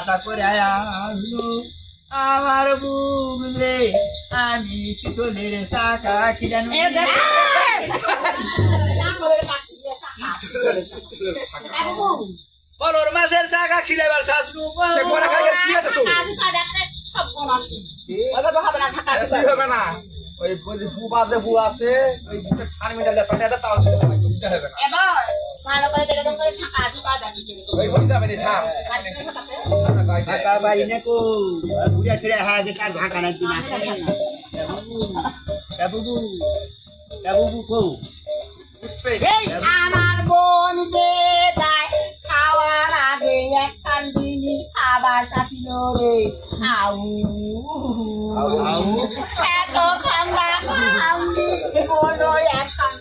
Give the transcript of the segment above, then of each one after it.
আশা করে আসলো আমার বুক রে আমি শীতলের চাকা খিলানো কলর মাছের চাকা খিলাবার চাষনু হবে না ওই বুবা যে বু আছে ওই খান মিটার লেপাটা এটা তাও হবে না এবার ভালো করে যেরকম করে থাকা আছে তা দেখি ওই হই যাবে রে থাম ঢাকা বাড়ি না কো বুড়া ছেড়ে হাগে তার ঢাকা না দিনা বাবু বাবু কো আমার বোন যে যায় খাওয়ার আগে একখান জিনিস খাবার চাচ্ছিল রে আউ এত খাম্বা খাওনি বলো একখান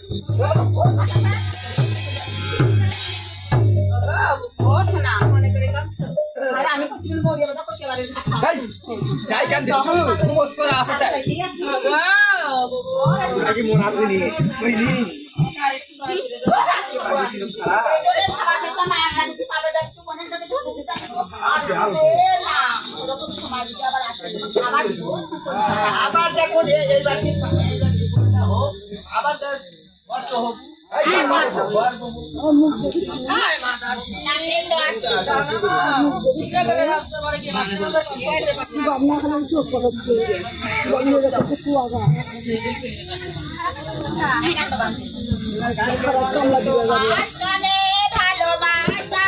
ও শোনা মনে করে আরে আমি কতদিন বলি কথা করতে পারি যাই কান দিছু তোমার করে আসা তাই আগে মন আছে নি কইলি আবার দেখো এইবার আবার কত হোক ভালোবাসা